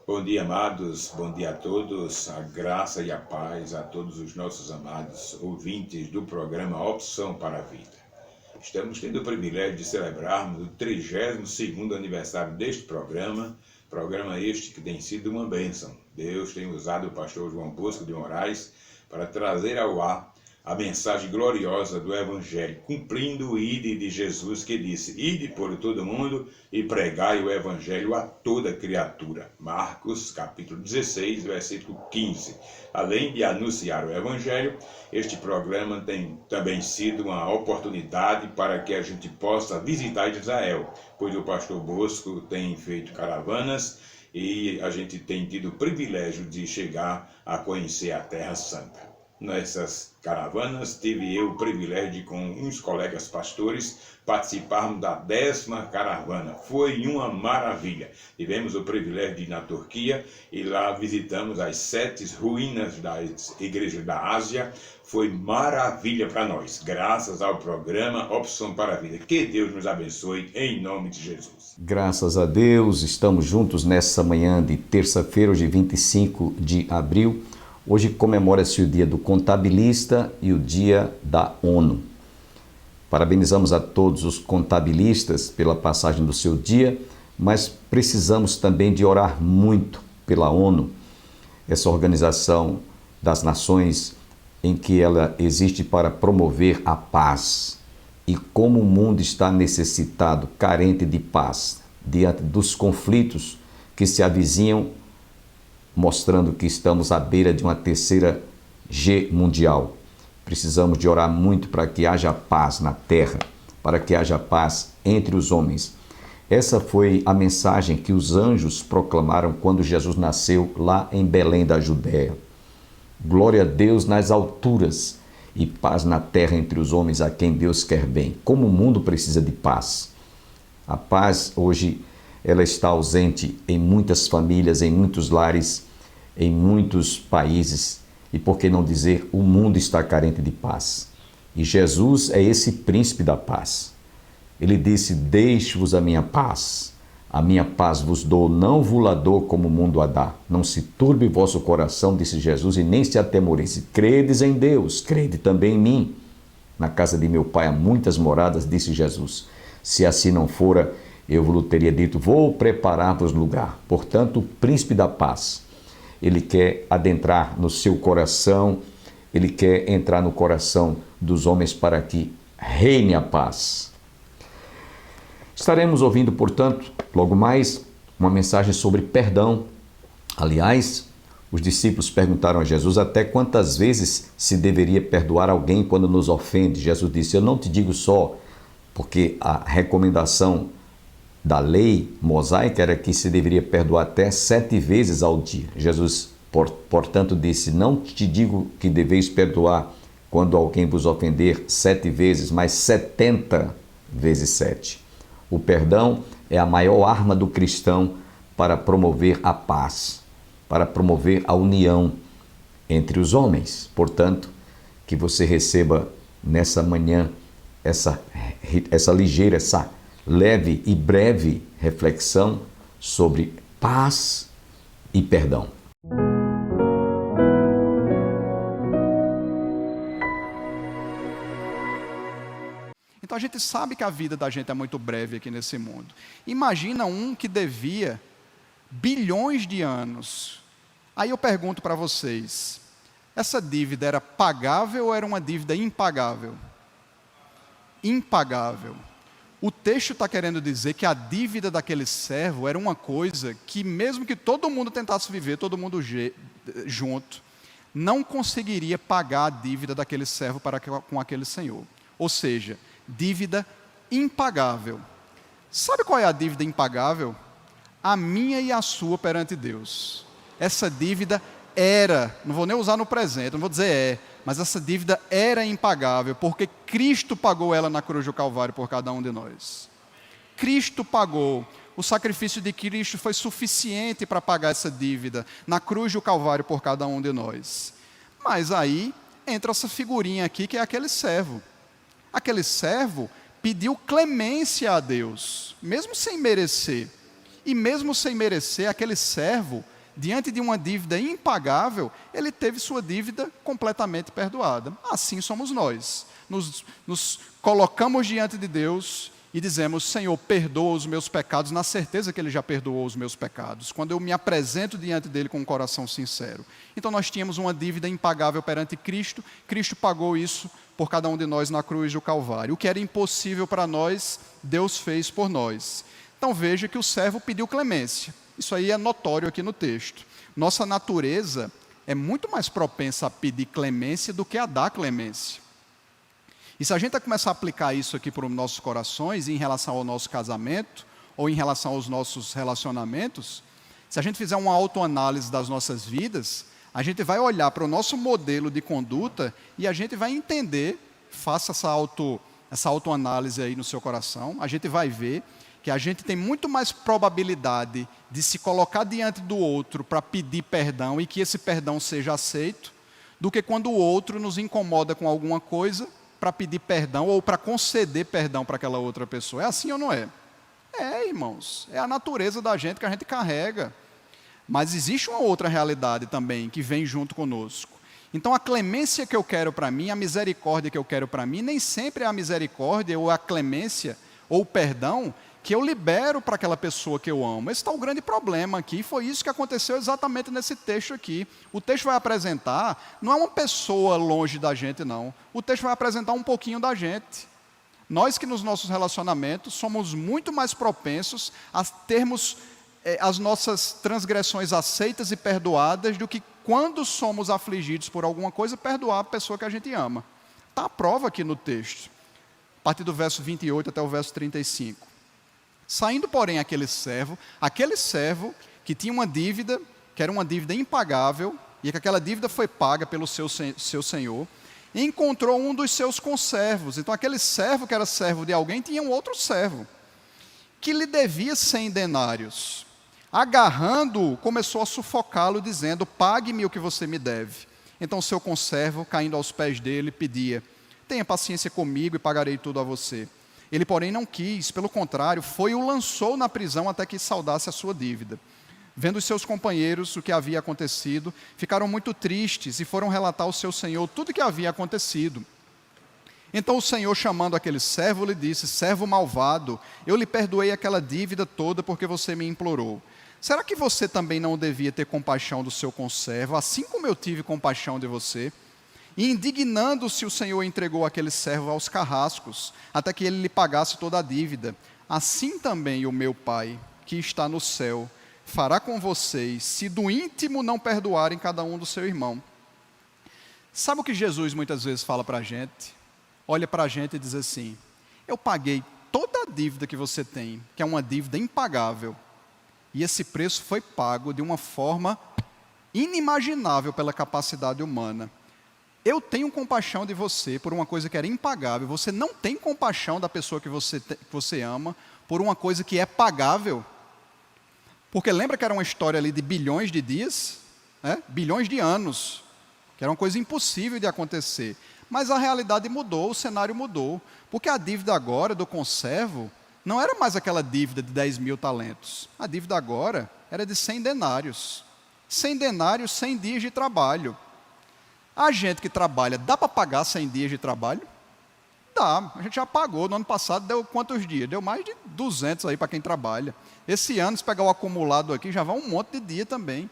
Bom dia, amados. Bom dia a todos. A graça e a paz a todos os nossos amados ouvintes do programa Opção para a Vida. Estamos tendo o privilégio de celebrarmos o 32º aniversário deste programa este que tem sido uma bênção. Deus tem usado o pastor João Bosco de Moraes para trazer ao ar a mensagem gloriosa do Evangelho, cumprindo o ide de Jesus que disse: ide por todo mundo e pregai o Evangelho a toda criatura. Marcos capítulo 16, versículo 15. Além de anunciar o Evangelho, este programa tem também sido uma oportunidade para que a gente possa visitar Israel, pois o pastor Bosco tem feito caravanas e a gente tem tido o privilégio de chegar a conhecer a Terra Santa. Nessas caravanas, tive eu o privilégio de, com uns colegas pastores, participarmos da 10ª caravana. Foi uma maravilha. Tivemos o privilégio de ir na Turquia e lá visitamos as 7 ruínas das igrejas da Ásia. Foi maravilha para nós, graças ao programa Opção para a Vida. Que Deus nos abençoe, em nome de Jesus. Graças a Deus, estamos juntos nessa manhã de terça-feira, hoje 25 de abril. Hoje comemora-se o dia do contabilista e o dia da ONU. Parabenizamos a todos os contabilistas pela passagem do seu dia, mas precisamos também de orar muito pela ONU, essa organização das nações em que ela existe para promover a paz. E como o mundo está necessitado, carente de paz, diante dos conflitos que se avizinham, mostrando que estamos à beira de uma terceira G mundial. Precisamos de orar muito para que haja paz na terra, para que haja paz entre os homens. Essa foi a mensagem que os anjos proclamaram quando Jesus nasceu lá em Belém da Judéia. Glória a Deus nas alturas e paz na terra entre os homens a quem Deus quer bem. Como o mundo precisa de paz. A paz hoje ela está ausente em muitas famílias, em muitos lares, em muitos países. E por que não dizer, o mundo está carente de paz. E Jesus é esse príncipe da paz. Ele disse: deixo-vos a minha paz vos dou, não vos-la dou como o mundo a dá. Não se turbe vosso coração, disse Jesus, e nem se atemorize. Credes em Deus, crede também em mim. Na casa de meu pai há muitas moradas, disse Jesus. Se assim não fora, eu vos teria dito: vou preparar-vos lugar. Portanto, o príncipe da paz, ele quer adentrar no seu coração, ele quer entrar no coração dos homens para que reine a paz. Estaremos ouvindo, portanto, logo mais, uma mensagem sobre perdão. Aliás, os discípulos perguntaram a Jesus até quantas vezes se deveria perdoar alguém quando nos ofende. Jesus disse: eu não te digo só, porque a recomendação da lei mosaica era que se deveria perdoar até 7 vezes ao dia. Jesus, portanto, disse: não te digo que deveis perdoar quando alguém vos ofender 7 vezes, mas 70 vezes 7. O perdão é a maior arma do cristão para promover a paz, para promover a união entre os homens. Portanto, que você receba nessa manhã essa ligeira, essa leve e breve reflexão sobre paz e perdão. Então a gente sabe que a vida da gente é muito breve aqui nesse mundo. Imagina um que devia bilhões de anos. Aí eu pergunto para vocês, essa dívida era pagável ou era uma dívida impagável? Impagável. O texto está querendo dizer que a dívida daquele servo era uma coisa que, mesmo que todo mundo tentasse viver, todo mundo junto, não conseguiria pagar a dívida daquele servo com aquele senhor. Ou seja, dívida impagável. Sabe qual é a dívida impagável? A minha e a sua perante Deus. Essa dívida era, não vou nem usar no presente, não vou dizer mas essa dívida era impagável, porque Cristo pagou ela na cruz do Calvário por cada um de nós. Cristo pagou. O sacrifício de Cristo foi suficiente para pagar essa dívida na cruz do Calvário por cada um de nós. Mas aí entra essa figurinha aqui, que é aquele servo. Aquele servo pediu clemência a Deus, mesmo sem merecer. E mesmo sem merecer, aquele servo, diante de uma dívida impagável, ele teve sua dívida completamente perdoada. Assim somos nós. Nos colocamos diante de Deus e dizemos: Senhor, perdoa os meus pecados, na certeza que Ele já perdoou os meus pecados, quando eu me apresento diante dEle com um coração sincero. Então nós tínhamos uma dívida impagável perante Cristo, Cristo pagou isso por cada um de nós na cruz do Calvário. O que era impossível para nós, Deus fez por nós. Então veja que o servo pediu clemência. Isso aí é notório aqui no texto. Nossa natureza é muito mais propensa a pedir clemência do que a dar clemência. E se a gente começar a aplicar isso aqui para os nossos corações, em relação ao nosso casamento, ou em relação aos nossos relacionamentos, se a gente fizer uma autoanálise das nossas vidas, a gente vai olhar para o nosso modelo de conduta e a gente vai entender, faça essa autoanálise aí no seu coração, a gente vai ver que a gente tem muito mais probabilidade de se colocar diante do outro para pedir perdão e que esse perdão seja aceito, do que quando o outro nos incomoda com alguma coisa para pedir perdão ou para conceder perdão para aquela outra pessoa. É assim ou não é? É, irmãos, é a natureza da gente que a gente carrega. Mas existe uma outra realidade também que vem junto conosco. Então a clemência que eu quero para mim, a misericórdia que eu quero para mim, nem sempre é a misericórdia ou a clemência ou o perdão que eu libero para aquela pessoa que eu amo. Esse está o grande problema aqui, e foi isso que aconteceu exatamente nesse texto aqui. O texto vai apresentar, não é uma pessoa longe da gente, não. O texto vai apresentar um pouquinho da gente. Nós que nos nossos relacionamentos somos muito mais propensos a termos as nossas transgressões aceitas e perdoadas do que quando somos afligidos por alguma coisa, perdoar a pessoa que a gente ama. Está a prova aqui no texto, a partir do verso 28 até o verso 35. Saindo, porém, aquele servo que tinha uma dívida, que era uma dívida impagável, e que aquela dívida foi paga pelo seu senhor, e encontrou um dos seus conservos. Então, aquele servo que era servo de alguém, tinha um outro servo, que lhe devia 100 denários. Agarrando-o, começou a sufocá-lo, dizendo: pague-me o que você me deve. Então, o seu conservo, caindo aos pés dele, pedia: tenha paciência comigo e pagarei tudo a você. Ele, porém, não quis, pelo contrário, foi e o lançou na prisão até que saldasse a sua dívida. Vendo os seus companheiros o que havia acontecido, ficaram muito tristes e foram relatar ao seu senhor tudo o que havia acontecido. Então o senhor, chamando aquele servo, lhe disse: servo malvado, eu lhe perdoei aquela dívida toda porque você me implorou. Será que você também não devia ter compaixão do seu conservo, assim como eu tive compaixão de você? E indignando-se, o Senhor entregou aquele servo aos carrascos, até que ele lhe pagasse toda a dívida. Assim também o meu Pai, que está no céu, fará com vocês, se do íntimo não perdoarem cada um do seu irmão. Sabe o que Jesus muitas vezes fala para a gente? Olha para a gente e diz assim: eu paguei toda a dívida que você tem, que é uma dívida impagável, e esse preço foi pago de uma forma inimaginável pela capacidade humana. Eu tenho compaixão de você por uma coisa que era impagável. Você não tem compaixão da pessoa que você ama por uma coisa que é pagável. Porque lembra que era uma história ali de bilhões de dias? Bilhões de anos. Que era uma coisa impossível de acontecer. Mas a realidade mudou, o cenário mudou. Porque a dívida agora do conservo não era mais aquela dívida de 10 mil talentos. A dívida agora era de 100 denários. 100 denários, 100 dias de trabalho. A gente que trabalha, dá para pagar 100 dias de trabalho? Dá, a gente já pagou. No ano passado deu quantos dias? Deu mais de 200 aí para quem trabalha. Esse ano, se pegar o acumulado aqui, já vai um monte de dia também.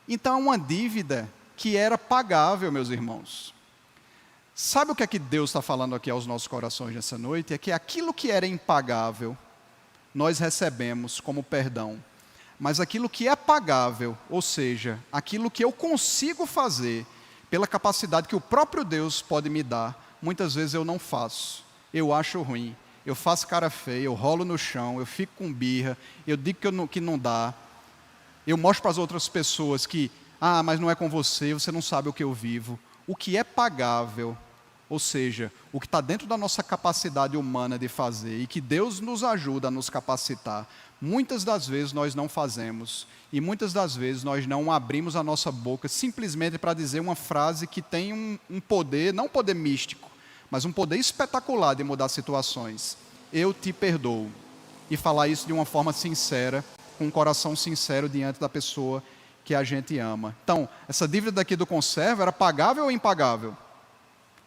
Então é uma dívida que era pagável, meus irmãos. Sabe o que é que Deus está falando aqui aos nossos corações nessa noite? É que aquilo que era impagável, nós recebemos como perdão. Mas aquilo que é pagável, ou seja, aquilo que eu consigo fazer, pela capacidade que o próprio Deus pode me dar, muitas vezes eu não faço. Eu acho ruim, eu faço cara feia, eu rolo no chão, eu fico com birra, eu digo que não dá. Eu mostro para as outras pessoas que, mas não é com você, você não sabe o que eu vivo. O que é pagável, ou seja, o que está dentro da nossa capacidade humana de fazer e que Deus nos ajuda a nos capacitar, muitas das vezes nós não fazemos. E muitas das vezes nós não abrimos a nossa boca simplesmente para dizer uma frase que tem um poder, não um poder místico, mas um poder espetacular de mudar situações. Eu te perdoo. E falar isso de uma forma sincera, com um coração sincero diante da pessoa que a gente ama. Então, essa dívida daqui do conservo era pagável ou impagável?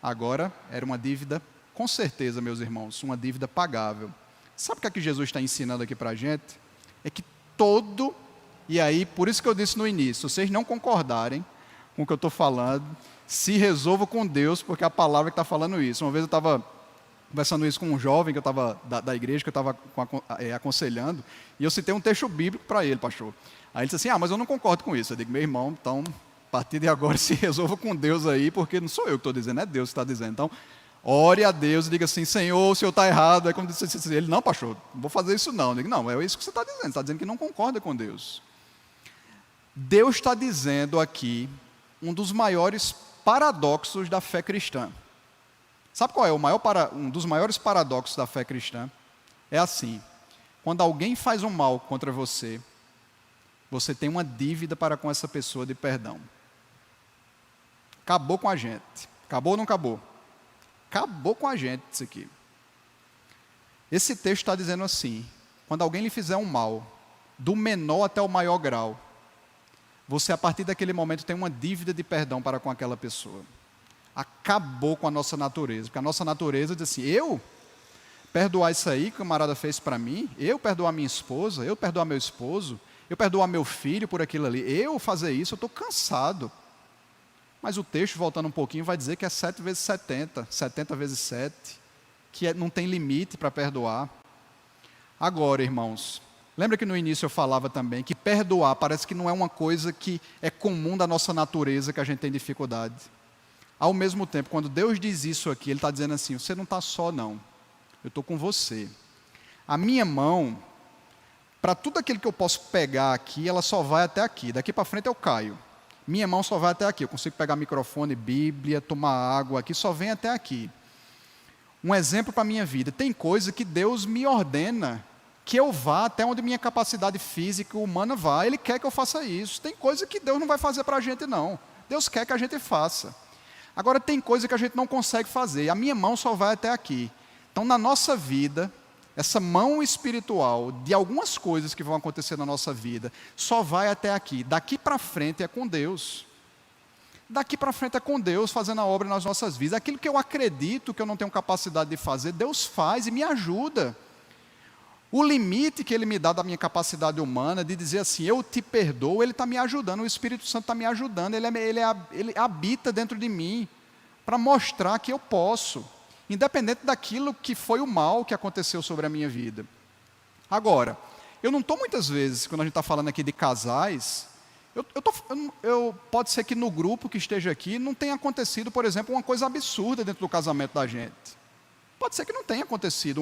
Agora, era uma dívida, com certeza, meus irmãos, uma dívida pagável. Sabe o que é que Jesus está ensinando aqui para a gente? É que e aí, por isso que eu disse no início, se vocês não concordarem com o que eu estou falando, se resolva com Deus, porque é a palavra que está falando isso. Uma vez eu estava conversando isso com um jovem que eu estava da igreja, que eu estava aconselhando, e eu citei um texto bíblico para ele, pastor. Aí ele disse assim, mas eu não concordo com isso. Eu digo, meu irmão, então, a partir de agora se resolva com Deus aí, porque não sou eu que estou dizendo, é Deus que está dizendo. Então, ore a Deus e diga assim, Senhor, o Senhor está errado. Aí quando disse assim, ele, não, pastor, não vou fazer isso não. Eu digo, não, é isso que você está dizendo, você está dizendo que não concorda com Deus. Deus está dizendo aqui um dos maiores paradoxos da fé cristã. Sabe qual é um dos maiores paradoxos da fé cristã? É assim, quando alguém faz um mal contra você, você tem uma dívida para com essa pessoa de perdão. Acabou com a gente. Acabou ou não acabou? Acabou com a gente isso aqui. Esse texto está dizendo assim, quando alguém lhe fizer um mal, do menor até o maior grau, você a partir daquele momento tem uma dívida de perdão para com aquela pessoa. Acabou com a nossa natureza, porque a nossa natureza diz assim, eu perdoar isso aí que o camarada fez para mim, eu perdoar minha esposa, eu perdoar meu esposo, eu perdoar meu filho por aquilo ali, eu fazer isso, eu estou cansado. Mas o texto, voltando um pouquinho, vai dizer que é 7 vezes 70, 70 vezes 7, que não tem limite para perdoar. Agora, irmãos, lembra que no início eu falava também que perdoar parece que não é uma coisa que é comum da nossa natureza, que a gente tem dificuldade. Ao mesmo tempo, quando Deus diz isso aqui, Ele está dizendo assim, você não está só não, eu estou com você. A minha mão, para tudo aquilo que eu posso pegar aqui, ela só vai até aqui, daqui para frente eu caio. Minha mão só vai até aqui, eu consigo pegar microfone, Bíblia, tomar água aqui, só vem até aqui. Um exemplo para a minha vida, tem coisa que Deus me ordena, que eu vá até onde minha capacidade física humana vai, Ele quer que eu faça isso. Tem coisa que Deus não vai fazer para a gente não, Deus quer que a gente faça. Agora tem coisa que a gente não consegue fazer, a minha mão só vai até aqui. Então na nossa vida, essa mão espiritual de algumas coisas que vão acontecer na nossa vida, só vai até aqui. Daqui para frente é com Deus. Daqui para frente é com Deus fazendo a obra nas nossas vidas. Aquilo que eu acredito que eu não tenho capacidade de fazer, Deus faz e me ajuda. O limite que Ele me dá da minha capacidade humana de dizer assim, eu te perdoo, Ele está me ajudando, o Espírito Santo está me ajudando, ele habita dentro de mim para mostrar que eu posso. Independente daquilo que foi o mal que aconteceu sobre a minha vida. Agora, eu não estou muitas vezes, quando a gente está falando aqui de casais, pode ser que no grupo que esteja aqui não tenha acontecido, por exemplo, uma coisa absurda dentro do casamento da gente. Pode ser que não tenha acontecido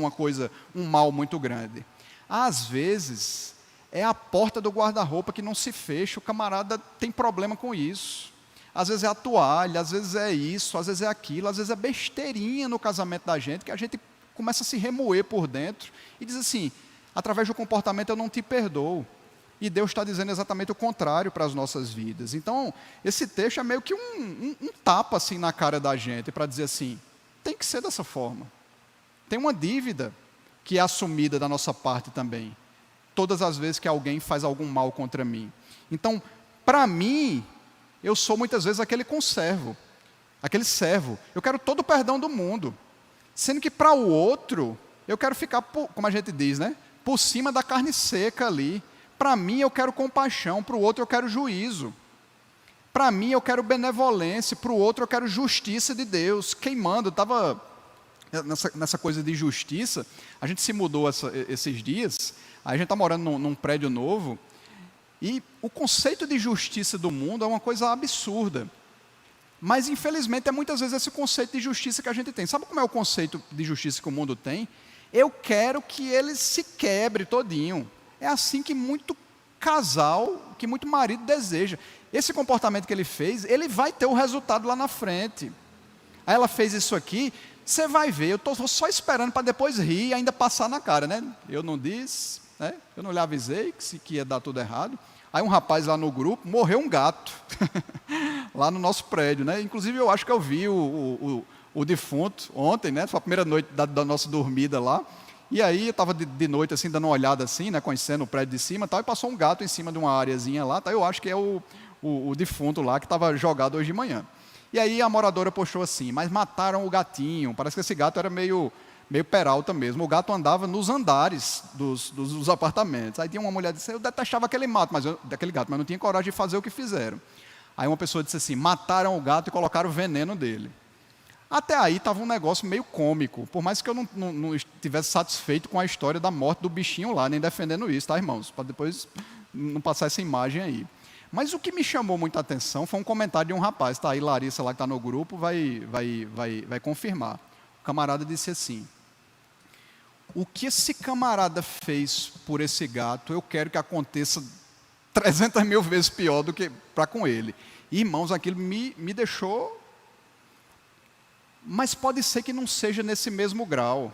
um mal muito grande. Às vezes, é a porta do guarda-roupa que não se fecha, o camarada tem problema com isso. Às vezes é a toalha, às vezes é isso, às vezes é aquilo, às vezes é besteirinha no casamento da gente, que a gente começa a se remoer por dentro e diz assim, através do comportamento eu não te perdoo. E Deus está dizendo exatamente o contrário para as nossas vidas. Então, esse texto é meio que um tapa assim na cara da gente, para dizer assim, tem que ser dessa forma. Tem uma dívida que é assumida da nossa parte também, todas as vezes que alguém faz algum mal contra mim. Então, para mim, eu sou muitas vezes aquele conservo, aquele servo. Eu quero todo o perdão do mundo. Sendo que para o outro, eu quero ficar, como a gente diz, né? Por cima da carne seca ali. Para mim, eu quero compaixão. Para o outro, eu quero juízo. Para mim, eu quero benevolência. Para o outro, eu quero justiça de Deus. Queimando. Estava nessa coisa de justiça. A gente se mudou esses dias. A gente está morando num prédio novo. E o conceito de justiça do mundo é uma coisa absurda. Mas, infelizmente, é muitas vezes esse conceito de justiça que a gente tem. Sabe como é o conceito de justiça que o mundo tem? Eu quero que ele se quebre todinho. É assim que muito casal, que muito marido deseja. Esse comportamento que ele fez, ele vai ter o resultado lá na frente. Aí ela fez isso aqui, você vai ver, eu estou só esperando para depois rir e ainda passar na cara, né? Eu não disse, né? Eu não lhe avisei que ia dar tudo errado. Aí um rapaz lá no grupo, morreu um gato, lá no nosso prédio, né? Inclusive eu acho que eu vi o defunto ontem, né? Foi a primeira noite da nossa dormida lá, E aí eu estava de noite, assim, dando uma olhada assim, né, conhecendo o prédio de cima, tal, e passou um gato em cima de uma areazinha lá, tá, eu acho que é o defunto lá que estava jogado hoje de manhã. E aí a moradora postou assim, mas mataram o gatinho, parece que esse gato era meio peralta mesmo, o gato andava nos andares dos apartamentos. Aí tinha uma mulher que disse, eu detestava aquele gato, mas não tinha coragem de fazer o que fizeram. Aí uma pessoa disse assim, mataram o gato e colocaram o veneno dele. Até aí estava um negócio meio cômico, por mais que eu não estivesse satisfeito com a história da morte do bichinho lá, nem defendendo isso, tá, irmãos? Para depois não passar essa imagem aí. Mas o que me chamou muita atenção foi um comentário de um rapaz, tá aí, Larissa, lá que está no grupo, vai confirmar. O camarada disse assim, o que esse camarada fez por esse gato, eu quero que aconteça 300 mil vezes pior do que para com ele. E, irmãos, aquilo me deixou... Mas pode ser que não seja nesse mesmo grau,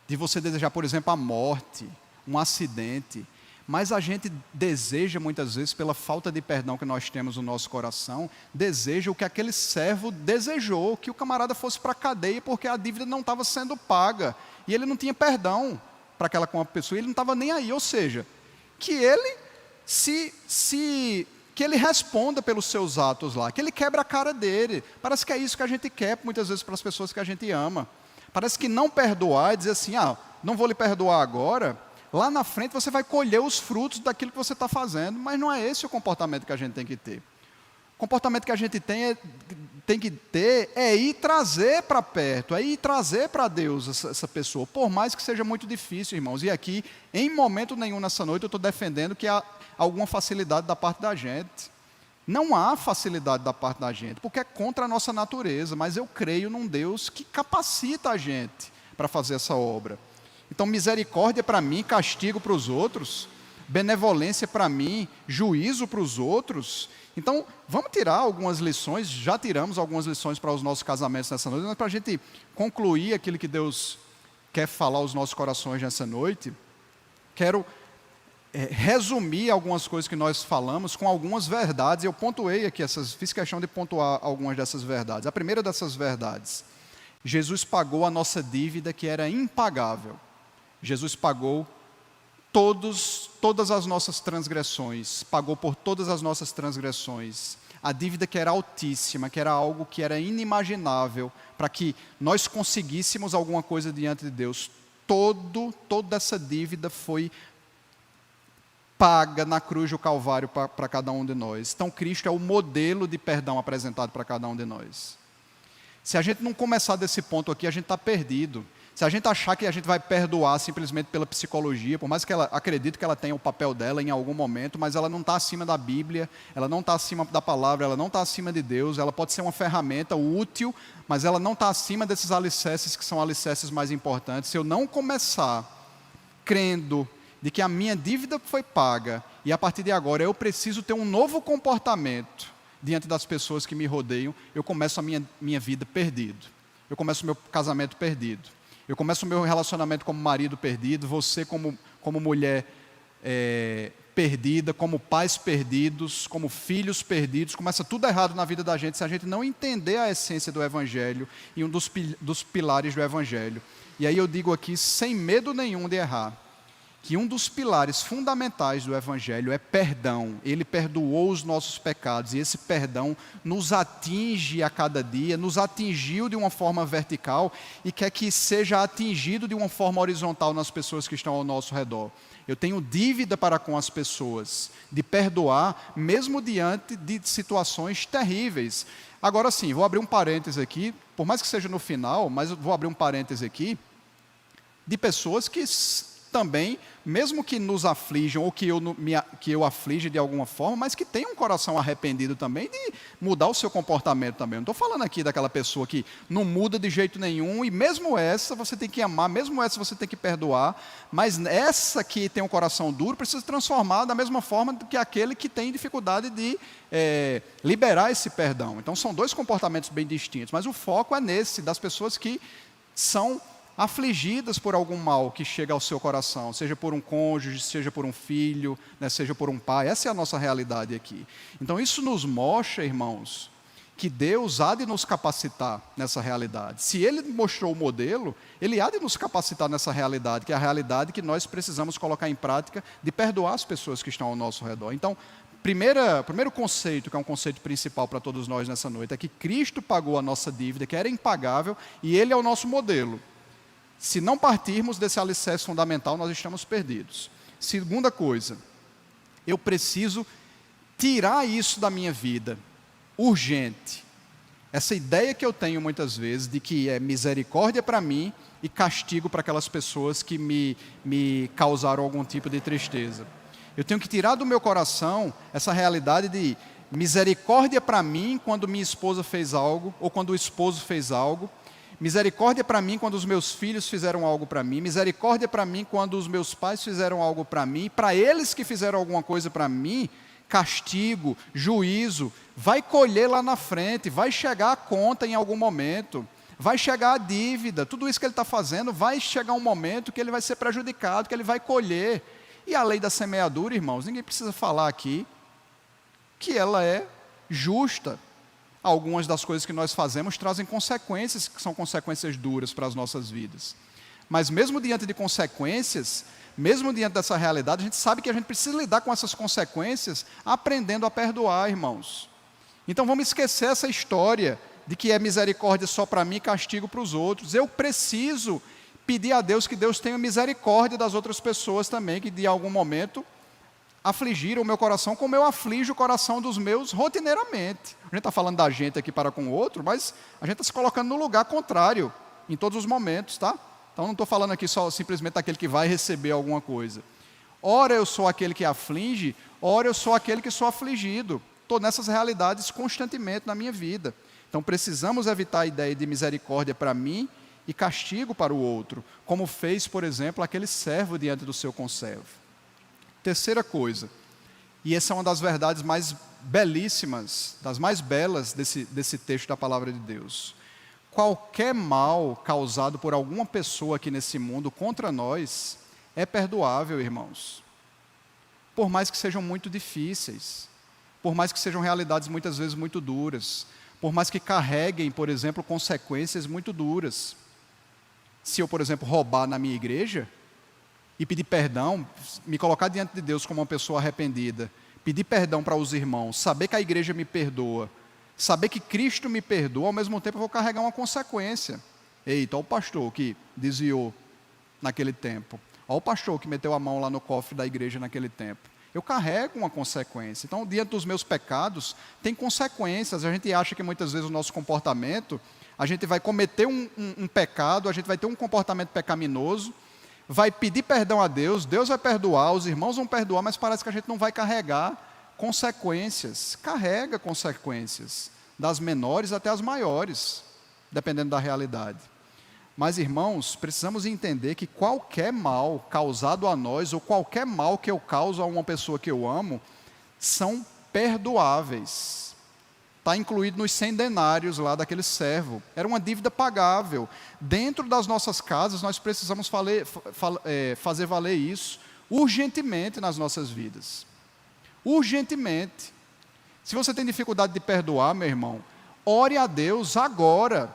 de você desejar, por exemplo, a morte, um acidente, mas a gente deseja muitas vezes, pela falta de perdão que nós temos no nosso coração, deseja o que aquele servo desejou, que o camarada fosse para a cadeia, porque a dívida não estava sendo paga, e ele não tinha perdão para aquela pessoa, ele não estava nem aí, ou seja, que ele que ele responda pelos seus atos lá, que ele quebra a cara dele. Parece que é isso que a gente quer, muitas vezes, para as pessoas que a gente ama. Parece que não perdoar e dizer assim, não vou lhe perdoar agora, lá na frente você vai colher os frutos daquilo que você está fazendo, mas não é esse o comportamento que a gente tem que ter. O comportamento que a gente tem que ter é ir trazer para perto, é ir trazer para Deus essa pessoa, por mais que seja muito difícil, irmãos. E aqui, em momento nenhum nessa noite, eu estou defendendo que há alguma facilidade da parte da gente. Não há facilidade da parte da gente, porque é contra a nossa natureza, mas eu creio num Deus que capacita a gente para fazer essa obra. Então, misericórdia para mim, castigo para os outros, benevolência para mim, juízo para os outros. Então, vamos tirar algumas lições, já tiramos algumas lições para os nossos casamentos nessa noite, mas para a gente concluir aquilo que Deus quer falar aos nossos corações nessa noite, quero resumir algumas coisas que nós falamos com algumas verdades. Eu pontuei aqui, fiz questão de pontuar algumas dessas verdades. A primeira dessas verdades, Jesus pagou a nossa dívida que era impagável. Jesus pagou todas as nossas transgressões, pagou por todas as nossas transgressões, a dívida que era altíssima, que era algo que era inimaginável, para que nós conseguíssemos alguma coisa diante de Deus. Toda essa dívida foi paga na cruz do Calvário para cada um de nós. Então, Cristo é o modelo de perdão apresentado para cada um de nós. Se a gente não começar desse ponto aqui, a gente está perdido. Se a gente achar que a gente vai perdoar simplesmente pela psicologia, por mais que ela acredite que ela tenha o papel dela em algum momento, mas ela não está acima da Bíblia, ela não está acima da palavra, ela não está acima de Deus, ela pode ser uma ferramenta útil, mas ela não está acima desses alicerces que são alicerces mais importantes. Se eu não começar crendo de que a minha dívida foi paga e a partir de agora eu preciso ter um novo comportamento diante das pessoas que me rodeiam, eu começo a minha vida perdido, eu começo o meu casamento perdido, eu começo o meu relacionamento como marido perdido, você como mulher perdida, como pais perdidos, como filhos perdidos, começa tudo errado na vida da gente se a gente não entender a essência do Evangelho e um dos pilares do Evangelho. E aí eu digo aqui, sem medo nenhum de errar, que um dos pilares fundamentais do Evangelho é perdão. Ele perdoou os nossos pecados, e esse perdão nos atinge a cada dia, nos atingiu de uma forma vertical e quer que seja atingido de uma forma horizontal nas pessoas que estão ao nosso redor. Eu tenho dívida para com as pessoas, de perdoar, mesmo diante de situações terríveis. Agora sim, vou abrir um parêntese aqui, por mais que seja no final, mas eu vou abrir um parêntese aqui, de pessoas que também, mesmo que nos aflijam, ou que eu aflige de alguma forma, mas que tem um coração arrependido também de mudar o seu comportamento também. Não estou falando aqui daquela pessoa que não muda de jeito nenhum, e mesmo essa você tem que amar, mesmo essa você tem que perdoar, mas essa que tem um coração duro precisa transformar da mesma forma que aquele que tem dificuldade de liberar esse perdão. Então são dois comportamentos bem distintos, mas o foco é nesse, das pessoas que são afligidas por algum mal que chega ao seu coração, seja por um cônjuge, seja por um filho, né, seja por um pai. Essa é a nossa realidade aqui. Então isso nos mostra, irmãos, que Deus há de nos capacitar nessa realidade. Se Ele mostrou o modelo, Ele há de nos capacitar nessa realidade, que é a realidade que nós precisamos colocar em prática de perdoar as pessoas que estão ao nosso redor. Então, primeiro conceito, que é um conceito principal para todos nós nessa noite, é que Cristo pagou a nossa dívida, que era impagável, e Ele é o nosso modelo. Se não partirmos desse alicerce fundamental, nós estamos perdidos. Segunda coisa, eu preciso tirar isso da minha vida, urgente. Essa ideia que eu tenho muitas vezes de que é misericórdia para mim e castigo para aquelas pessoas que me causaram algum tipo de tristeza. Eu tenho que tirar do meu coração essa realidade de misericórdia para mim quando minha esposa fez algo, ou quando o esposo fez algo. Misericórdia para mim quando os meus filhos fizeram algo para mim. Misericórdia para mim quando os meus pais fizeram algo para mim. Para eles que fizeram alguma coisa para mim, castigo, juízo, vai colher lá na frente, vai chegar a conta em algum momento, vai chegar a dívida, tudo isso que ele está fazendo, vai chegar um momento que ele vai ser prejudicado, que ele vai colher. E a lei da semeadura, irmãos, ninguém precisa falar aqui que ela é justa. Algumas das coisas que nós fazemos trazem consequências, que são consequências duras para as nossas vidas. Mas mesmo diante de consequências, mesmo diante dessa realidade, a gente sabe que a gente precisa lidar com essas consequências aprendendo a perdoar, irmãos. Então vamos esquecer essa história de que é misericórdia só para mim e castigo para os outros. Eu preciso pedir a Deus que Deus tenha misericórdia das outras pessoas também, que de algum momento afligiram o meu coração, como eu aflijo o coração dos meus rotineiramente. A gente está falando da gente aqui para com o outro, mas a gente está se colocando no lugar contrário, em todos os momentos, tá? Então não estou falando aqui só simplesmente daquele que vai receber alguma coisa. Ora eu sou aquele que aflige, ora eu sou aquele que sou afligido. Estou nessas realidades constantemente na minha vida. Então precisamos evitar a ideia de misericórdia para mim e castigo para o outro, como fez, por exemplo, aquele servo diante do seu conservo. Terceira coisa, e essa é uma das verdades mais belíssimas, das mais belas desse texto da palavra de Deus. Qualquer mal causado por alguma pessoa aqui nesse mundo contra nós é perdoável, irmãos. Por mais que sejam muito difíceis, por mais que sejam realidades muitas vezes muito duras, por mais que carreguem, por exemplo, consequências muito duras. Se eu, por exemplo, roubar na minha igreja e pedir perdão, me colocar diante de Deus como uma pessoa arrependida, pedir perdão para os irmãos, saber que a igreja me perdoa, saber que Cristo me perdoa, ao mesmo tempo eu vou carregar uma consequência. Eita, olha o pastor que desviou naquele tempo. Olha o pastor que meteu a mão lá no cofre da igreja naquele tempo. Eu carrego uma consequência. Então, diante dos meus pecados, tem consequências. A gente acha que muitas vezes o nosso comportamento, a gente vai cometer um pecado, a gente vai ter um comportamento pecaminoso, vai pedir perdão a Deus, Deus vai perdoar, os irmãos vão perdoar, mas parece que a gente não vai carregar consequências. Carrega consequências, das menores até as maiores, dependendo da realidade. Mas, irmãos, precisamos entender que qualquer mal causado a nós, ou qualquer mal que eu causo a uma pessoa que eu amo, são perdoáveis. Está incluído nos 100 denários lá daquele servo. Era uma dívida pagável. Dentro das nossas casas, nós precisamos fazer valer isso urgentemente nas nossas vidas. Urgentemente. Se você tem dificuldade de perdoar, meu irmão, ore a Deus agora.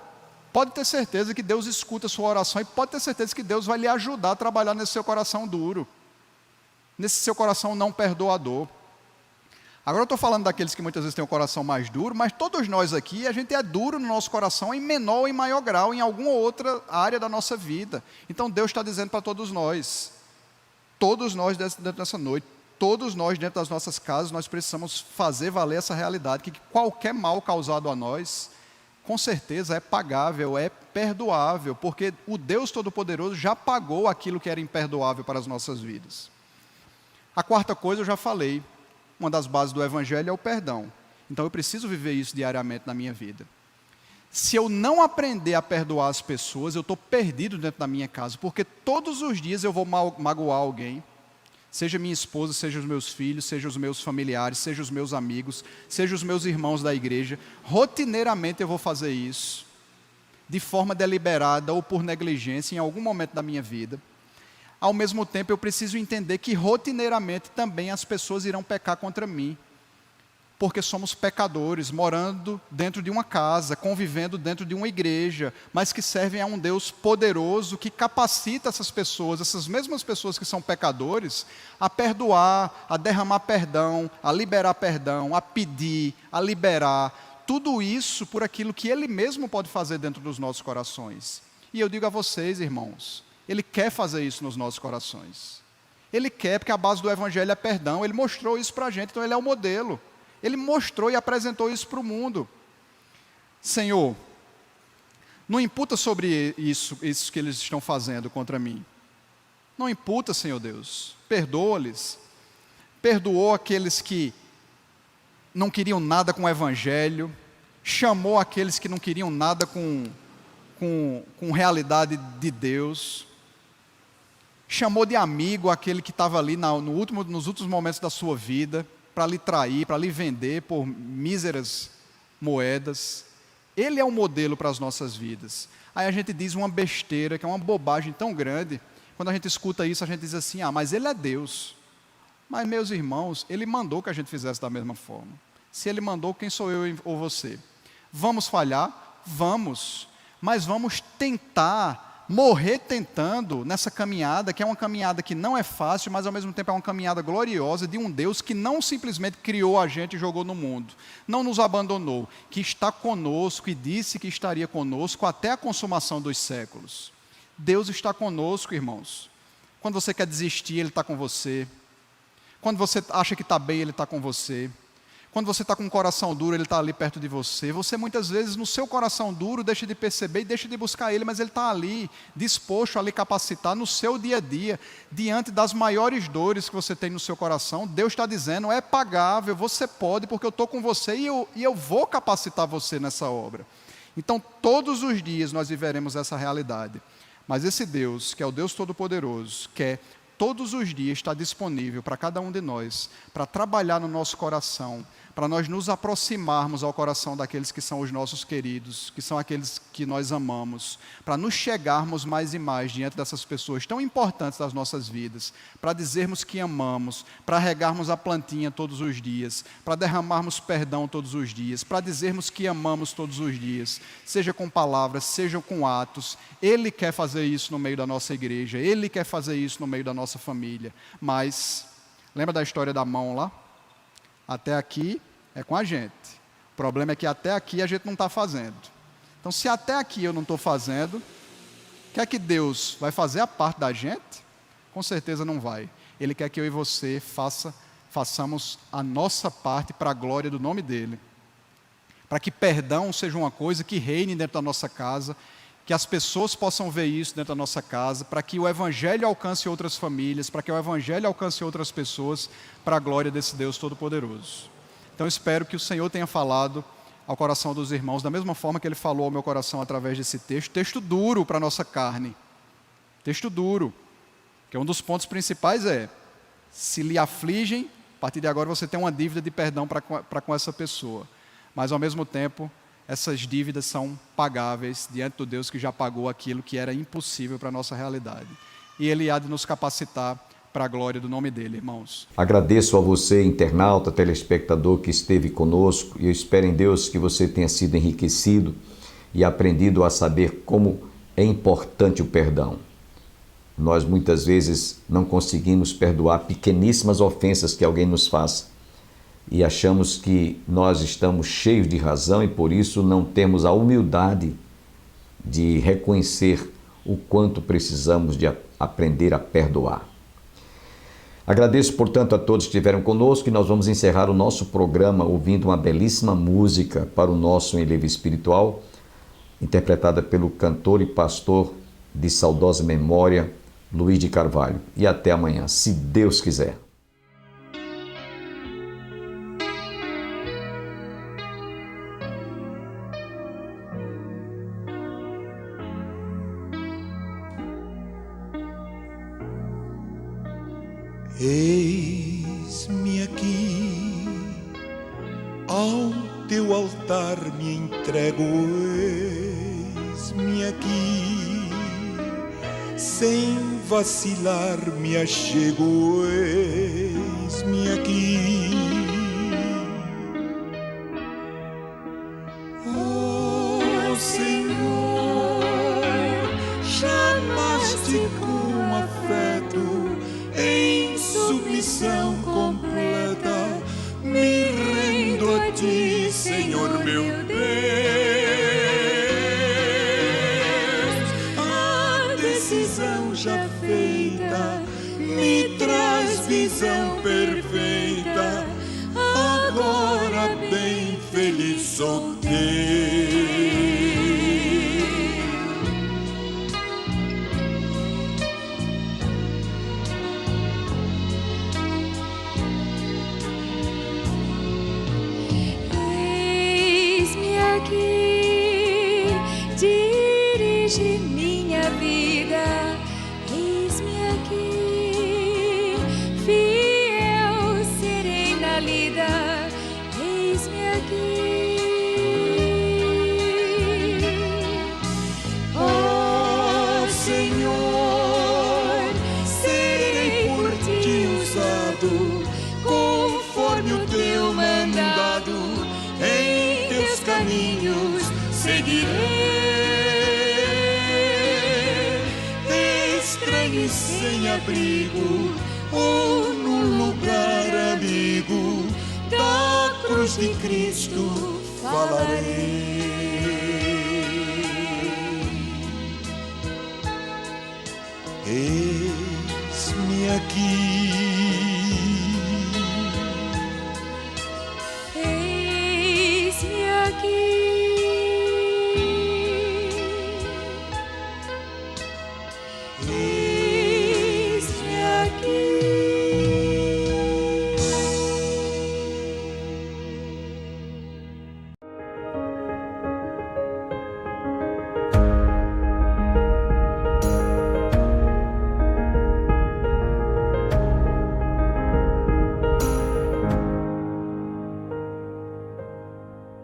Pode ter certeza que Deus escuta a sua oração e pode ter certeza que Deus vai lhe ajudar a trabalhar nesse seu coração duro, nesse seu coração não perdoador. Agora eu estou falando daqueles que muitas vezes têm o coração mais duro, mas todos nós aqui, a gente é duro no nosso coração em menor ou em maior grau, em alguma outra área da nossa vida. Então Deus está dizendo para todos nós dentro dessa noite, todos nós dentro das nossas casas, nós precisamos fazer valer essa realidade, que qualquer mal causado a nós, com certeza é pagável, é perdoável, porque o Deus Todo-Poderoso já pagou aquilo que era imperdoável para as nossas vidas. A quarta coisa eu já falei, uma das bases do Evangelho é o perdão. Então eu preciso viver isso diariamente na minha vida. Se eu não aprender a perdoar as pessoas, eu estou perdido dentro da minha casa, porque todos os dias eu vou magoar alguém, seja minha esposa, seja os meus filhos, seja os meus familiares, seja os meus amigos, seja os meus irmãos da igreja. Rotineiramente eu vou fazer isso, de forma deliberada ou por negligência em algum momento da minha vida. Ao mesmo tempo eu preciso entender que rotineiramente também as pessoas irão pecar contra mim. porque somos pecadores, morando dentro de uma casa, convivendo dentro de uma igreja, mas que servem a um Deus poderoso que capacita essas pessoas, essas mesmas pessoas que são pecadores, a perdoar, a derramar perdão, a liberar perdão, a pedir, a liberar, tudo isso por aquilo que Ele mesmo pode fazer dentro dos nossos corações. E eu digo a vocês, irmãos, Ele quer fazer isso nos nossos corações. Ele quer, porque a base do Evangelho é perdão, Ele mostrou isso para a gente, então Ele é o modelo. Ele mostrou e apresentou isso para o mundo. Senhor, não imputa sobre isso que eles estão fazendo contra mim. Não imputa, Senhor Deus. Perdoa-lhes. Perdoou aqueles que não queriam nada com o Evangelho. Chamou aqueles que não queriam nada com realidade de Deus. Chamou de amigo aquele que estava ali nos últimos momentos da sua vida, para lhe trair, para lhe vender por míseras moedas. Ele é um modelo para as nossas vidas. Aí a gente diz uma besteira, que é uma bobagem tão grande. Quando a gente escuta isso, a gente diz assim, mas Ele é Deus. Mas, meus irmãos, Ele mandou que a gente fizesse da mesma forma. Se Ele mandou, quem sou eu ou você? Vamos falhar? Vamos. Mas vamos tentar, morrer tentando nessa caminhada, que é uma caminhada que não é fácil, mas ao mesmo tempo é uma caminhada gloriosa de um Deus que não simplesmente criou a gente e jogou no mundo, não nos abandonou, que está conosco e disse que estaria conosco até a consumação dos séculos. Deus está conosco, irmãos. Quando você quer desistir, Ele está com você. Quando você acha que está bem, Ele está com você. Quando você está com o coração duro, Ele está ali perto de você. Você muitas vezes no seu coração duro deixa de perceber e deixa de buscar Ele, mas Ele está ali, disposto a lhe capacitar no seu dia a dia, diante das maiores dores que você tem no seu coração. Deus está dizendo, é pagável, você pode, porque eu estou com você e eu vou capacitar você nessa obra. Então todos os dias nós viveremos essa realidade. Mas esse Deus, que é o Deus Todo-Poderoso, quer todos os dias estar disponível para cada um de nós, para trabalhar no nosso coração, para nós nos aproximarmos ao coração daqueles que são os nossos queridos, que são aqueles que nós amamos, para nos chegarmos mais e mais diante dessas pessoas tão importantes das nossas vidas, para dizermos que amamos, para regarmos a plantinha todos os dias, para derramarmos perdão todos os dias, para dizermos que amamos todos os dias, seja com palavras, seja com atos. Ele quer fazer isso no meio da nossa igreja, Ele quer fazer isso no meio da nossa família. Mas, lembra da história da mão lá? Até aqui é com a gente. O problema é que até aqui a gente não está fazendo. Então, se até aqui eu não estou fazendo, quer que Deus vai fazer a parte da gente? Com certeza não vai. Ele quer que eu e você façamos a nossa parte para a glória do nome dEle. Para que perdão seja uma coisa que reine dentro da nossa casa, que as pessoas possam ver isso dentro da nossa casa, para que o Evangelho alcance outras famílias, para que o Evangelho alcance outras pessoas, para a glória desse Deus Todo-Poderoso. Então, espero que o Senhor tenha falado ao coração dos irmãos, da mesma forma que Ele falou ao meu coração através desse texto duro para a nossa carne, texto duro, que um dos pontos principais é, se lhe afligem, a partir de agora você tem uma dívida de perdão para com essa pessoa, mas ao mesmo tempo, essas dívidas são pagáveis diante do Deus que já pagou aquilo que era impossível para a nossa realidade. E Ele há de nos capacitar para a glória do nome dEle, irmãos. Agradeço a você, internauta, telespectador que esteve conosco, e eu espero em Deus que você tenha sido enriquecido e aprendido a saber como é importante o perdão. Nós muitas vezes não conseguimos perdoar pequeníssimas ofensas que alguém nos faz, e achamos que nós estamos cheios de razão e por isso não temos a humildade de reconhecer o quanto precisamos de aprender a perdoar. Agradeço, portanto, a todos que estiveram conosco e nós vamos encerrar o nosso programa ouvindo uma belíssima música para o nosso enlevo espiritual, interpretada pelo cantor e pastor de saudosa memória, Luiz de Carvalho. E até amanhã, se Deus quiser. Eis-me aqui, ao teu altar me entrego, eis-me aqui, sem vacilar me achego, eis-me aqui. ti, Senhor meu Deus. A decisão já feita me traz visão perfeita. Agora bem feliz sou teu. Eis-me aqui, dirige minha vida. Eis-me aqui, fiel serei na lida. Eis-me aqui. Ó Senhor, serei por ti usado, conforme o teu mandado, em teus caminhos seguirei. Estranho e sem abrigo, ou num lugar amigo, da cruz de Cristo falarei. Eis-me aqui,